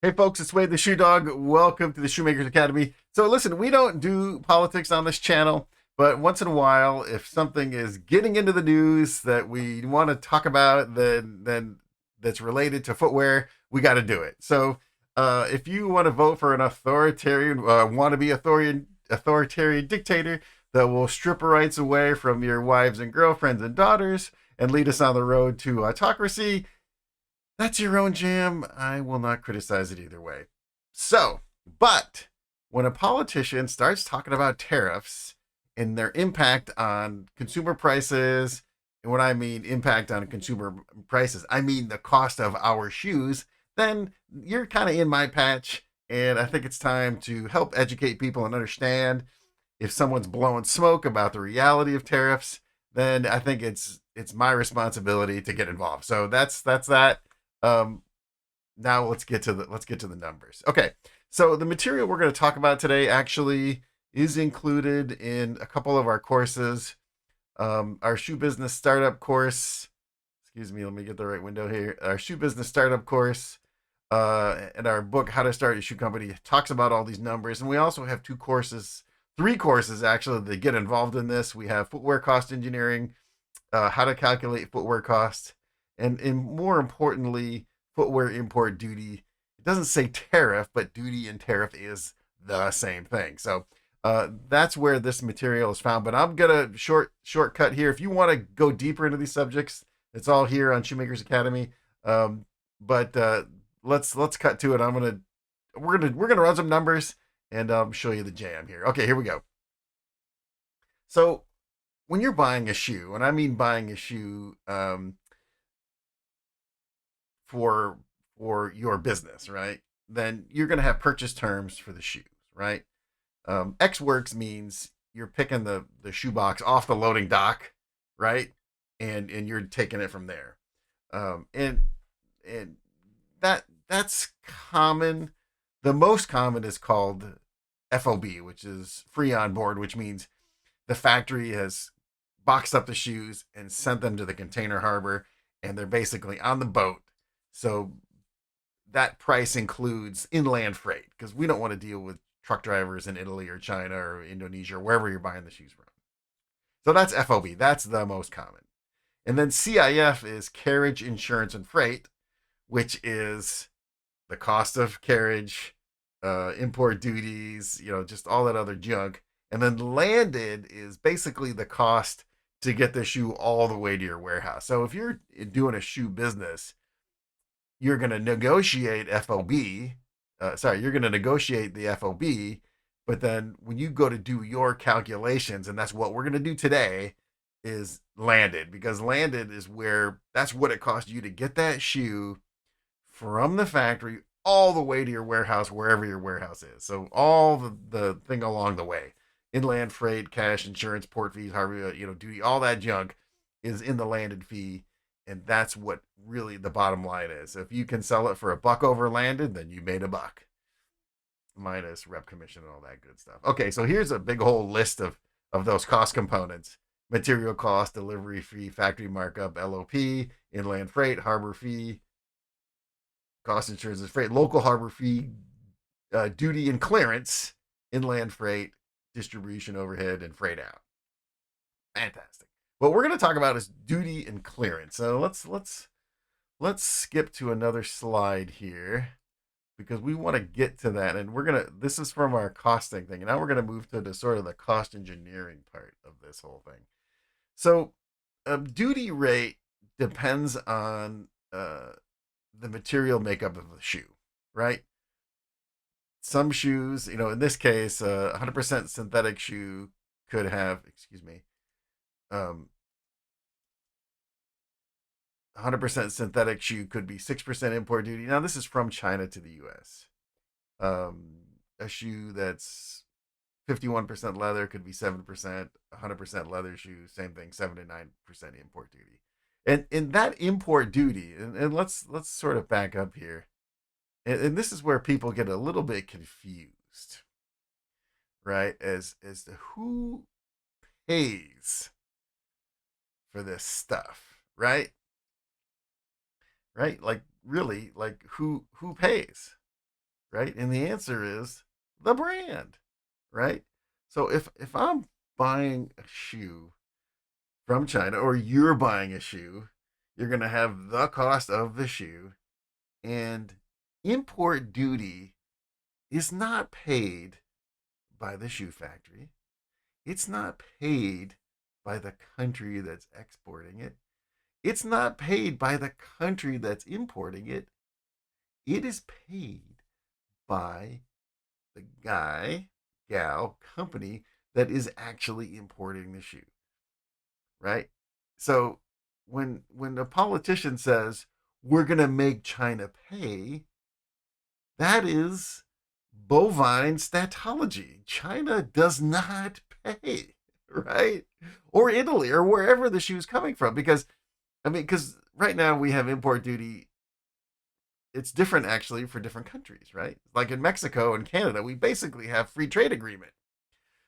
Hey folks, it's Wade the Shoe Dog. Welcome to the Shoemakers Academy. So listen, we don't do politics on this channel, but once in a while, if something is getting into the news that we want to talk about, then that's related to footwear, we got to do it. So if you want to vote for an authoritarian, wannabe authoritarian dictator that will strip rights away from your wives and girlfriends and daughters and lead us on the road to autocracy, that's your own jam. I will not criticize it either way. So, but when a politician starts talking about tariffs and their impact on consumer prices, and when I mean impact on consumer prices, I mean the cost of our shoes, then you're kind of in my patch. And I think it's time to help educate people and understand if someone's blowing smoke about the reality of tariffs, then I think it's my responsibility to get involved. So that's that. Um, Now let's get to the numbers. Okay, so the material we're going to talk about today actually is included in a couple of our courses. Our shoe business startup course. Excuse me, let me get the right window here. Our shoe business startup course. And our book, How to Start Your Shoe Company, talks about all these numbers. And we also have three courses actually that get involved in this. We have footwear cost engineering, how to calculate footwear cost, and more importantly, footwear import duty. It doesn't say tariff, but duty and tariff is the same thing. So that's where this material is found. But I'm gonna shortcut here. If you want to go deeper into these subjects, it's all here on Shoemakers Academy. But let's cut to it. We're gonna run some numbers and show you the jam here. Okay, here we go. So when you're buying a shoe, and I mean buying a shoe for your business, right? Then you're going to have purchase terms for the shoes, right? X works means you're picking the shoe box off the loading dock, right? And you're taking it from there. And that's common. The most common is called FOB, which is free on board, which means the factory has boxed up the shoes and sent them to the container harbor, and they're basically on the boat. So that price includes inland freight because we don't want to deal with truck drivers in Italy or China or Indonesia or wherever you're buying the shoes from. So that's FOB. That's the most common. And then CIF is carriage, insurance, and freight, which is the cost of carriage, import duties, just all that other junk. And then landed is basically the cost to get the shoe all the way to your warehouse. So if you're doing a shoe business, you're going to negotiate FOB. You're going to negotiate the FOB. But then when you go to do your calculations, and that's what we're going to do today, is landed, because landed is where that's what it costs you to get that shoe from the factory all the way to your warehouse, wherever your warehouse is. So all the thing along the way, inland freight, cash, insurance, port fees, harbor, duty, all that junk is in the landed fee, and that's what really the bottom line is. If you can sell it for a buck over landed, then you made a buck, minus rep commission and all that good stuff. Okay, so here's a big whole list of those cost components: material cost, delivery fee, factory markup, LOP, inland freight, harbor fee, cost insurance and freight, local harbor fee, duty and clearance, inland freight, distribution overhead, and freight out. Fantastic. What we're going to talk about is duty and clearance. So let's skip to another slide here because we want to get to that, and this is from our costing thing, and now we're gonna move to the sort of the cost engineering part of this whole thing. So duty rate depends on the material makeup of the shoe, right? Some shoes, in this case, a 100% synthetic shoe could have, excuse me, 100% synthetic shoe could be 6% import duty. Now, this is from China to the US. A shoe that's 51% leather could be 7%, 100% leather shoe, same thing, 7 to 9% import duty. And in that import duty, and let's sort of back up here. And this is where people get a little bit confused, right? As to who pays for this stuff, right? Right? Like really, like who pays? right? And the answer is the brand, right? So if I'm buying a shoe from China or you're buying a shoe, you're going to have the cost of the shoe, and import duty is not paid by the shoe factory. It's not paid by the country that's exporting it. It's not paid by the country that's importing it. It is paid by the guy, gal, company that is actually importing the shoe, right? So when a politician says we're going to make China pay, that is bovine statology. China does not pay, right? Or Italy or wherever the shoe is coming from. Because right now we have import duty. It's different actually for different countries, right? Like in Mexico and Canada, we basically have free trade agreement.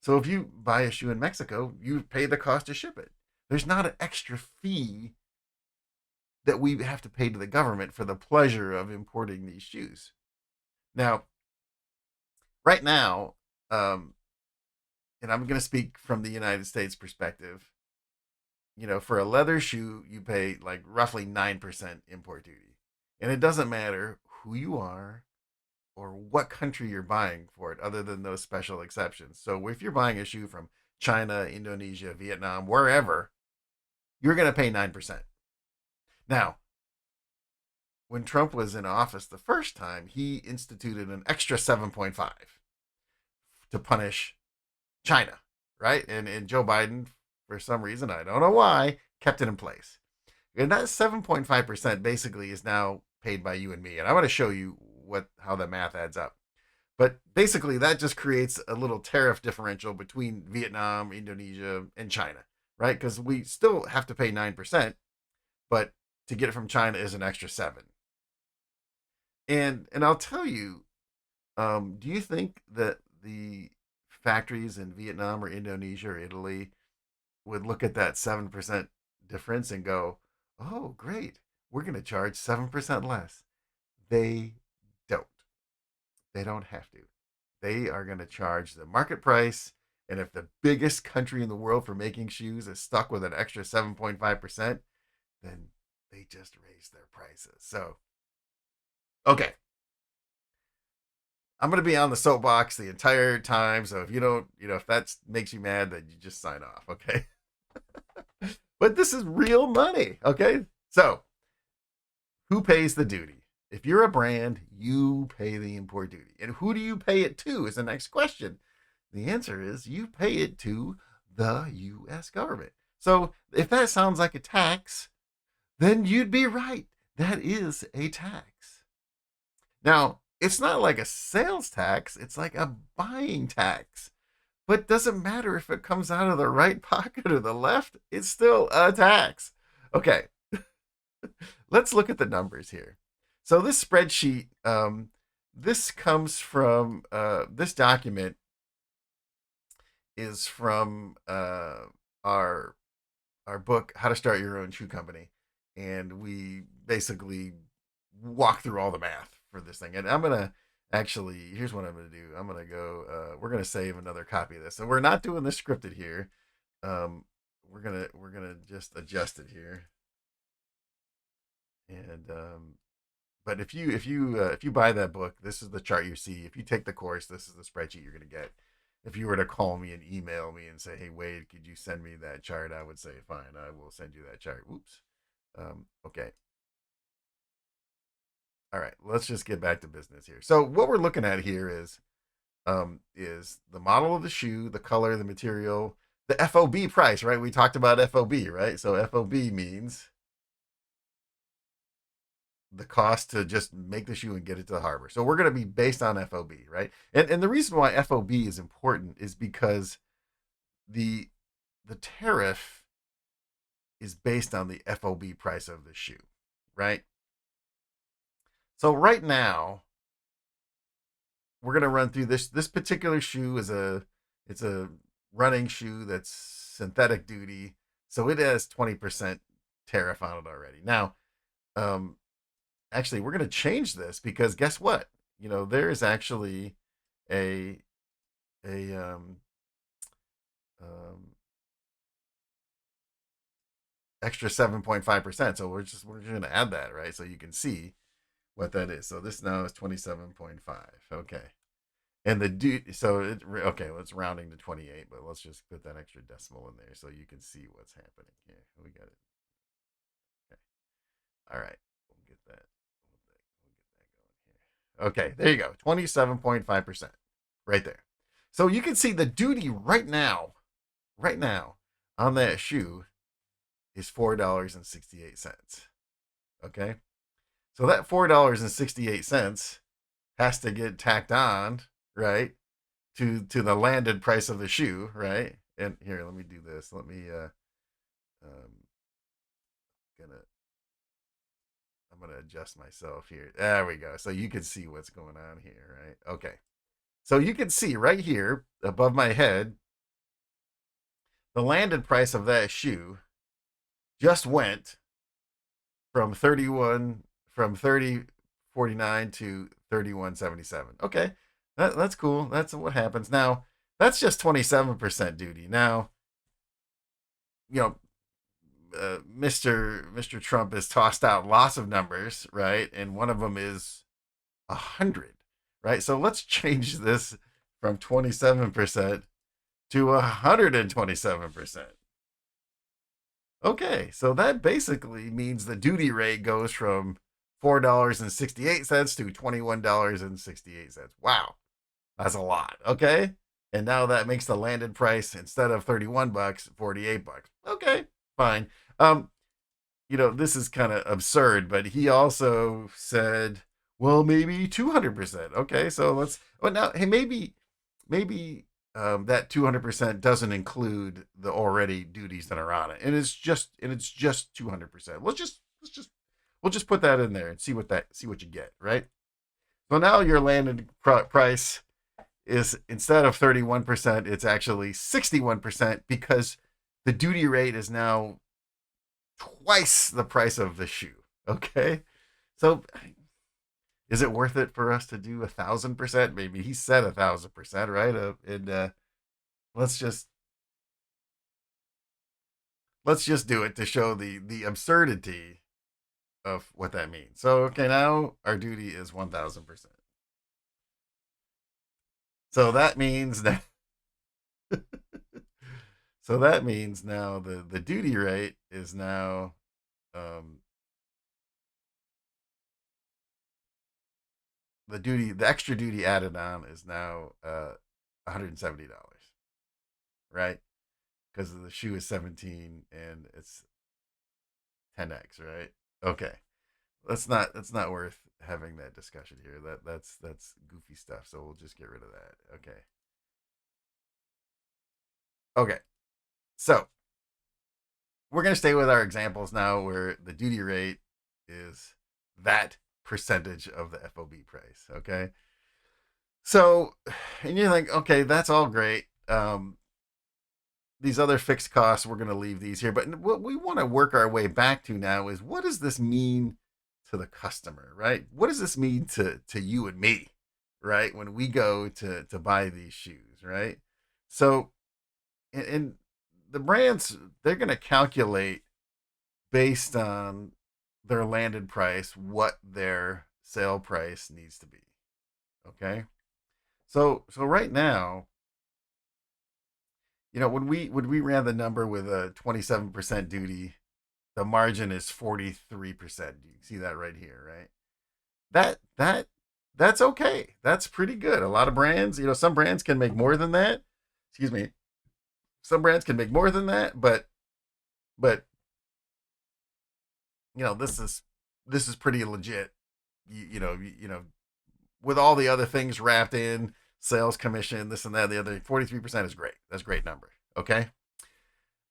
So if you buy a shoe in Mexico, you pay the cost to ship it. There's not an extra fee that we have to pay to the government for the pleasure of importing these shoes. Now, right now, and I'm going to speak from the United States perspective, for a leather shoe, you pay like roughly 9% import duty. And it doesn't matter who you are or what country you're buying for it, other than those special exceptions. So if you're buying a shoe from China, Indonesia, Vietnam, wherever, you're going to pay 9%. Now, when Trump was in office the first time, he instituted an extra 7.5 to punish China, right? And Joe Biden, for some reason, I don't know why, kept it in place. And that 7.5% basically is now paid by you and me. And I want to show you how the math adds up. But basically, that just creates a little tariff differential between Vietnam, Indonesia, and China, right? Because we still have to pay 9%, but to get it from China is an extra 7. And I'll tell you, do you think that the factories in Vietnam or Indonesia or Italy would look at that 7% difference and go, oh, great, we're going to charge 7% less? They don't. They don't have to. They are going to charge the market price. And if the biggest country in the world for making shoes is stuck with an extra 7.5%, then they just raise their prices. So, okay. I'm going to be on the soapbox the entire time. So if you don't, if that makes you mad, then you just sign off. Okay. But this is real money. Okay. So who pays the duty? If you're a brand, you pay the import duty. And who do you pay it to is the next question. The answer is you pay it to the U.S. government. So if that sounds like a tax, then you'd be right. That is a tax. Now, it's not like a sales tax, it's like a buying tax. But it doesn't matter if it comes out of the right pocket or the left, it's still a tax. Okay, let's look at the numbers here. So this spreadsheet, this comes from, this document is from our book, How to Start Your Own Shoe Company. And we basically walk through all the math for this thing. And I'm going to actually, here's what I'm going to do. I'm going to go, we're going to save another copy of this. And we're not doing this scripted here. We're going to just adjust it here. And, but if you buy that book, this is the chart you see. If you take the course, this is the spreadsheet you're going to get. If you were to call me and email me and say, hey, Wade, could you send me that chart? I would say, fine, I will send you that chart. Whoops. Okay. All right, let's just get back to business here. So what we're looking at here is the model of the shoe, the color, the material, the FOB price, right? We talked about FOB, right? So FOB means the cost to just make the shoe and get it to the harbor. So we're going to be based on FOB, right? And the reason why FOB is important is because the tariff is based on the FOB price of the shoe, right? So right now, we're going to run through this. This particular shoe it's a running shoe that's synthetic duty. So it has 20% tariff on it already. Now, actually, we're going to change this because guess what? there is actually a a um, extra 7.5%. So we're just gonna add that, right? So you can see what that is. So this now is 27.5. Okay. And the dude, so okay, let's rounding to 28, but let's just put that extra decimal in there so you can see what's happening here. We got it. Okay. All right. We'll get that. We'll get that going here. Okay, there you go. 27.5% right there. So you can see the duty right now on that shoe is $4.68. Okay. So that $4.68 has to get tacked on, right, to the landed price of the shoe, right? And here, let me do this. Let me gonna I'm gonna adjust myself here. There we go. So you can see what's going on here, right? Okay. So you can see right here above my head, the landed price of that shoe just went from 3049 to 3177. Okay. That's cool. That's what happens. Now, that's just 27% duty. Now, you know, Mr. Trump has tossed out lots of numbers, right? And one of them is 100, right? So let's change this from 27% to 127%. Okay, so that basically means the duty rate goes from $4.68 to $21.68. Wow, that's a lot. Okay, and now that makes the landed price instead of 31 bucks, 48 bucks. Okay, fine. This is kind of absurd, but he also said, well, maybe 200%. Okay, so well, now, hey, maybe that 200% doesn't include the already duties that are on it, and it's just 200%. We'll just put that in there and see what you get, right? So now your landed price is, instead of 31%, it's actually 61% because the duty rate is now twice the price of the shoe. Okay, so is it worth it for us to do 1,000%? Maybe he said 1,000%, right? And let's just do it to show the absurdity of what that means. So okay, now our duty is 1,000%. So that means that now the duty rate is now the extra duty added on is now $170, right? Because the shoe is 17 and it's 10x, right? Okay, that's not worth having that discussion here. That's goofy stuff. So we'll just get rid of that. Okay. Okay. So we're gonna stay with our examples now, where the duty rate is that percentage of the FOB price. Okay. So, and you're like, okay, that's all great. These other fixed costs, we're going to leave these here. But what we want to work our way back to now is, what does this mean to the customer, right? What does this mean to you and me, right? When we go to buy these shoes, right? So, and the brands, they're going to calculate based on their landed price what their sale price needs to be. Okay. So right now, when we ran the number with a 27% duty, the margin is 43%. You can see that right here, right? That's okay. That's pretty good. A lot of brands, some brands can make more than that. Excuse me. Some brands can make more than that, but this is pretty legit. With all the other things wrapped in, sales commission, this and that, the other, 43% is great. That's a great number. Okay.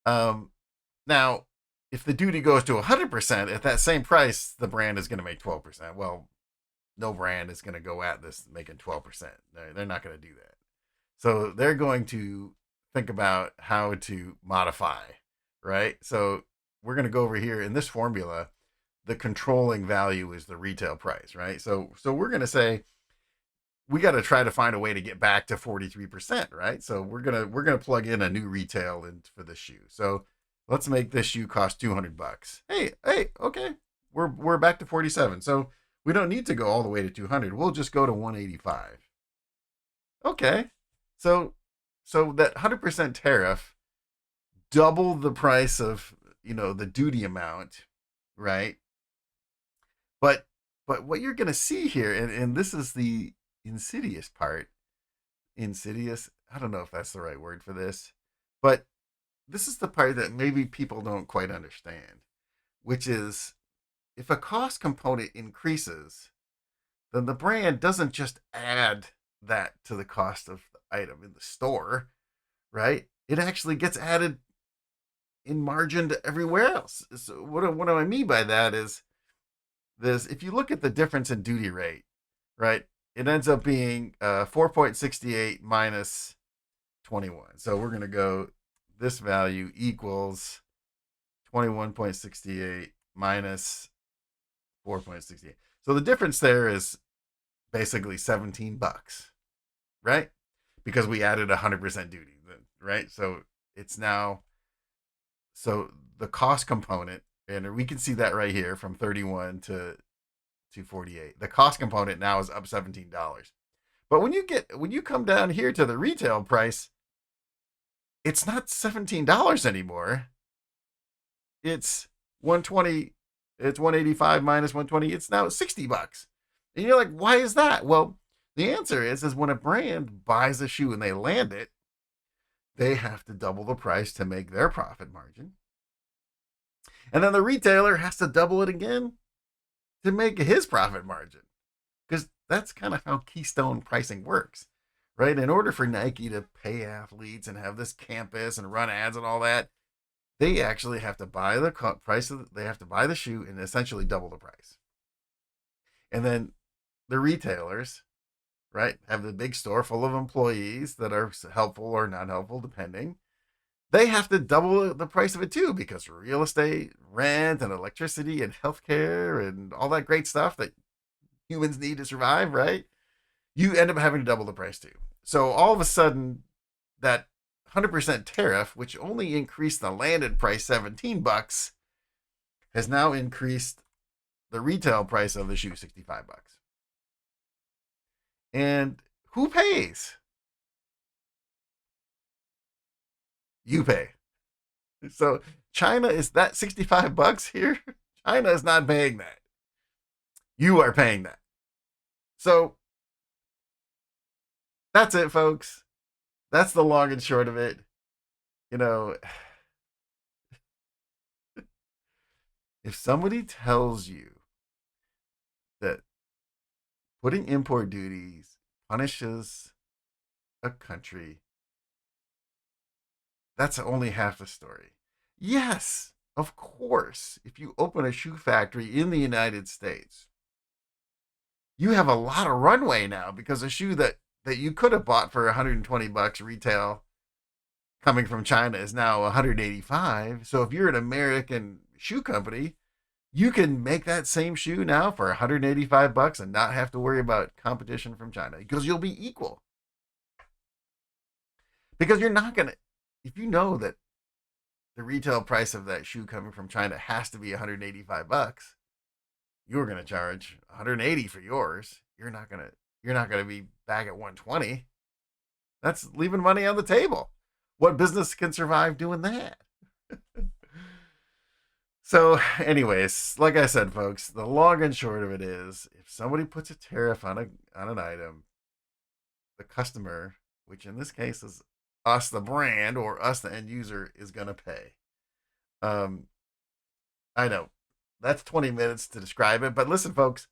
Now, if the duty goes to 100%, at that same price, the brand is going to make 12%. Well, no brand is going to go at this making 12%. They're not going to do that. So they're going to think about how to modify, right? So we're going to go over here in this formula. The controlling value is the retail price, right? So we're going to say, we got to try to find a way to get back to 43%, right? So we're gonna plug in a new retail in for this shoe. So let's make this shoe cost $200. Hey, okay, we're back to 47. So we don't need to go all the way to 200. We'll just go to 185. Okay, so that 100% tariff double the price of the duty amount, right? But what you're gonna see here, and this is the insidious part. Insidious. I don't know if that's the right word for this, but this is the part that maybe people don't quite understand, which is if a cost component increases, then the brand doesn't just add that to the cost of the item in the store, right? It actually gets added in margin to everywhere else. So what do I mean by that is this: if you look at the difference in duty rate, right, it ends up being 4.68 minus 21. So we're going to go, this value equals 21.68 minus 4.68. So the difference there is basically $17, right? Because we added 100% duty, right? So it's now, so the cost component, and we can see that right here from 31 to 48. The cost component now is up $17. But when you come down here to the retail price, it's not $17 anymore. It's 120. It's 185 minus 120. It's now $60. And you're like, why is that? Well, the answer is when a brand buys a shoe and they land it, they have to double the price to make their profit margin. And then the retailer has to double it again to make his profit margin. Because that's kind of how Keystone pricing works, right? In order for Nike to pay athletes and have this campus and run ads and all that, they actually have to buy the price of they have to buy the shoe and essentially double the price. And then the retailers, right, have the big store full of employees that are helpful or not helpful, depending. They have to double the price of it too, because real estate, rent, and electricity, and healthcare, and all that great stuff that humans need to survive, right? You end up having to double the price too. So all of a sudden, that 100% tariff, which only increased the landed price $17, has now increased the retail price of the shoe $65. And who pays? You pay. So China is that $65 here. China is not paying that. You are paying that. So that's it, folks. That's the long and short of it. If somebody tells you that putting import duties punishes a country, that's only half the story. Yes, of course, if you open a shoe factory in the United States, you have a lot of runway now, because a shoe that you could have bought for $120 retail coming from China is now $185. So if you're an American shoe company, you can make that same shoe now for $185 and not have to worry about competition from China, because you'll be equal. Because you're not going to, if you know that the retail price of that shoe coming from China has to be $185, you're going to charge $180 for yours. You're not going to be back at $120. That's leaving money on the table. What business can survive doing that? So, anyways, like I said, folks, the long and short of it is, if somebody puts a tariff on an item, the customer, which in this case is us, the brand, or us, the end user, is going to pay. I know that's 20 minutes to describe it, but listen, folks,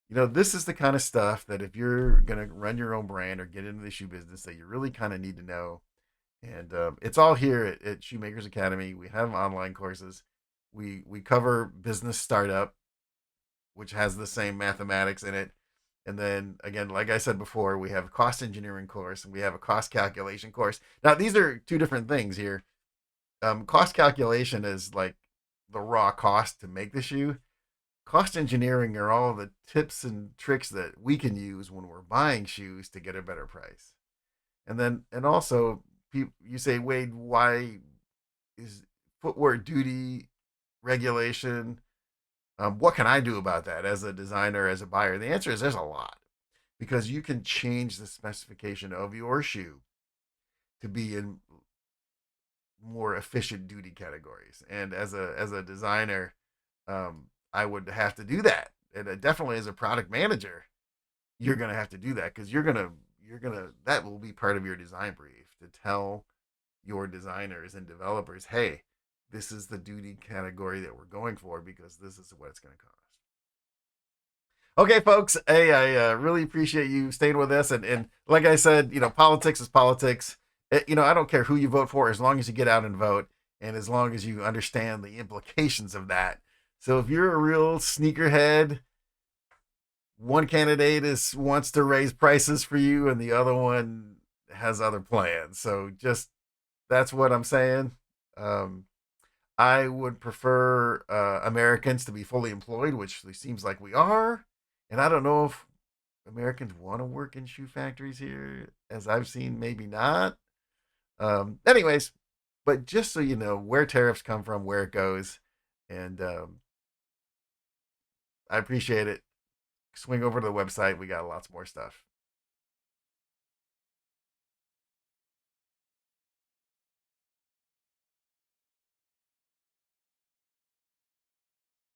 this is the kind of stuff that if you're going to run your own brand or get into the shoe business, that you really kind of need to know. And it's all here at Shoemakers Academy. We have online courses. We cover business startup, which has the same mathematics in it. And then again, like I said before, we have a cost engineering course and we have a cost calculation course. Now, these are two different things here. Cost calculation is like the raw cost to make the shoe. cost engineering are all the tips and tricks that we can use when we're buying shoes to get a better price. And also, you say, Wade, why is footwear duty regulation? What can I do about that as a designer, as a buyer? The answer is there's a lot, because you can change the specification of your shoe to be in more efficient duty categories. And as a designer, I would have to do that. And definitely as a product manager, you're gonna have to do that, because you're gonna that will be part of your design brief to tell your designers and developers, hey, this is the duty category that we're going for because this is what it's going to cost. Okay, folks. Hey, I really appreciate you staying with us. And like I said, politics is politics. I don't care who you vote for as long as you get out and vote and as long as you understand the implications of that. So if you're a real sneakerhead, one candidate wants to raise prices for you and the other one has other plans. So just that's what I'm saying. Um, I would prefer Americans to be fully employed, which seems like we are. And I don't know if Americans want to work in shoe factories here, as I've seen, maybe not. Anyways, but just so you know where tariffs come from, where it goes, and I appreciate it. Swing over to the website. We got lots more stuff.